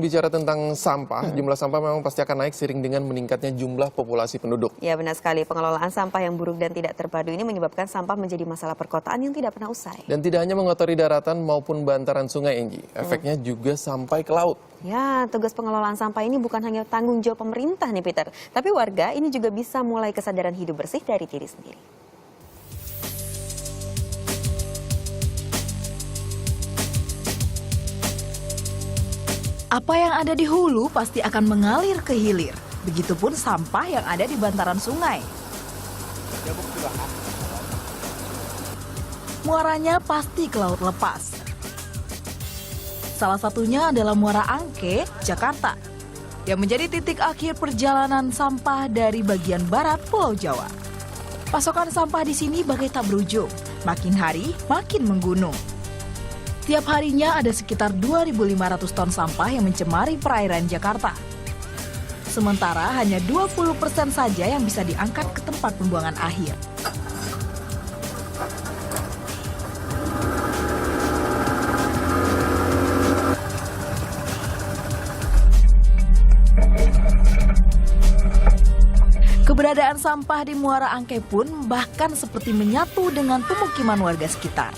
Bicara tentang sampah, jumlah sampah memang pasti akan naik seiring dengan meningkatnya jumlah populasi penduduk. Ya benar sekali, pengelolaan sampah yang buruk dan tidak terpadu ini menyebabkan sampah menjadi masalah perkotaan yang tidak pernah usai. Dan tidak hanya mengotori daratan maupun bantaran sungai, Enggi, efeknya juga sampai ke laut. Ya, tugas pengelolaan sampah ini bukan hanya tanggung jawab pemerintah nih Peter, tapi warga ini juga bisa mulai kesadaran hidup bersih dari diri sendiri. Apa yang ada di hulu pasti akan mengalir ke hilir. Begitupun sampah yang ada di bantaran sungai. Muaranya pasti ke laut lepas. Salah satunya adalah Muara Angke, Jakarta, yang menjadi titik akhir perjalanan sampah dari bagian barat Pulau Jawa. Pasokan sampah di sini bagai tak berujung, makin hari makin menggunung. Tiap harinya ada sekitar 2.500 ton sampah yang mencemari perairan Jakarta. Sementara hanya 20% saja yang bisa diangkat ke tempat pembuangan akhir. Keberadaan sampah di Muara Angke pun bahkan seperti menyatu dengan pemukiman warga sekitar.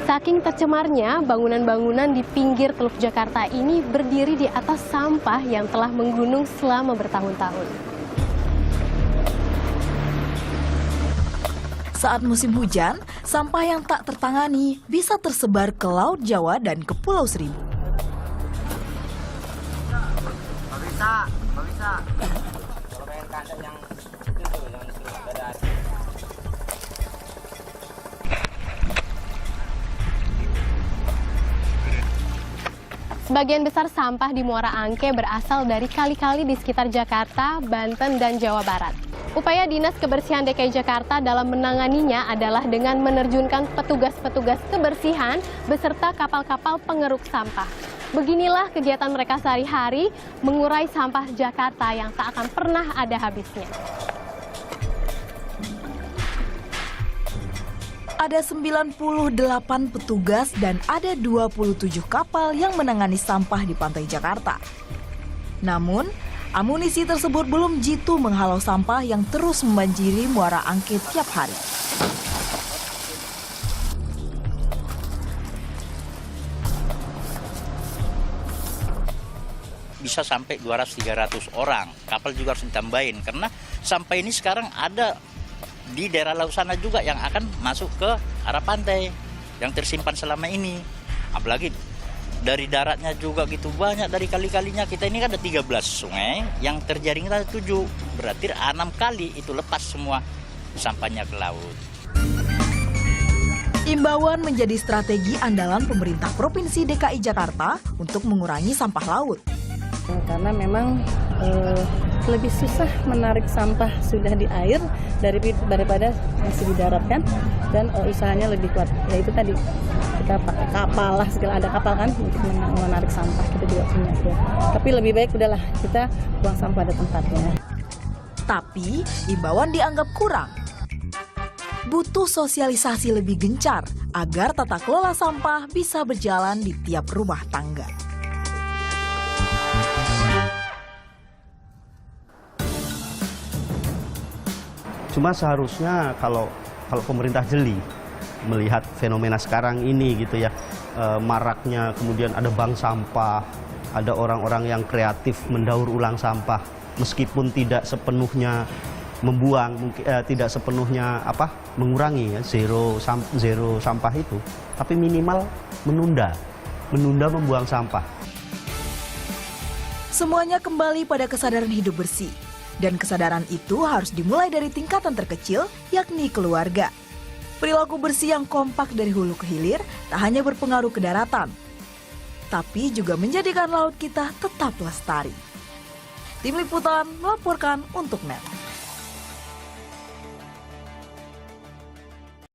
Saking tercemarnya, bangunan-bangunan di pinggir Teluk Jakarta ini berdiri di atas sampah yang telah menggunung selama bertahun-tahun. Saat musim hujan, sampah yang tak tertangani bisa tersebar ke Laut Jawa dan ke Pulau Seribu. Bisa. Kalau pengen kandang yang itu tuh, yang ada. Sebagian besar sampah di Muara Angke berasal dari kali-kali di sekitar Jakarta, Banten, dan Jawa Barat. Upaya Dinas Kebersihan DKI Jakarta dalam menanganinya adalah dengan menerjunkan petugas-petugas kebersihan beserta kapal-kapal pengeruk sampah. Beginilah kegiatan mereka sehari-hari mengurai sampah Jakarta yang tak akan pernah ada habisnya. Ada 98 petugas dan ada 27 kapal yang menangani sampah di pantai Jakarta. Namun, amunisi tersebut belum jitu menghalau sampah yang terus membanjiri Muara Angke tiap hari. Bisa sampai 200-300 orang. Kapal juga harus ditambahin karena sampah ini sekarang ada di daerah laut sana juga yang akan masuk ke arah pantai yang tersimpan selama ini. Apalagi dari daratnya juga gitu banyak, dari kali-kalinya kita ini kan ada 13 sungai yang terjaring ada 7. Berarti 6 kali itu lepas semua sampahnya ke laut. Imbauan menjadi strategi andalan pemerintah Provinsi DKI Jakarta untuk mengurangi sampah laut. Karena memang lebih susah menarik sampah sudah di air daripada masih di darat kan, dan usahanya lebih kuat. Ya itu tadi kita pakai kapal lah, segala ada kapal kan untuk menarik sampah, kita juga punya ya. Tapi lebih baik udahlah kita buang sampah pada tempatnya. Tapi imbauan dianggap kurang. Butuh sosialisasi lebih gencar agar tata kelola sampah bisa berjalan di tiap rumah tangga. Cuma seharusnya kalau pemerintah jeli melihat fenomena sekarang ini gitu ya, maraknya kemudian ada bank sampah, ada orang-orang yang kreatif mendaur ulang sampah, meskipun tidak sepenuhnya membuang, tidak sepenuhnya mengurangi ya, zero sampah itu, tapi minimal menunda membuang sampah. Semuanya kembali pada kesadaran hidup bersih. Dan kesadaran itu harus dimulai dari tingkatan terkecil, yakni keluarga. Perilaku bersih yang kompak dari hulu ke hilir tak hanya berpengaruh ke daratan, tapi juga menjadikan laut kita tetap lestari. Tim Liputan melaporkan untuk NET.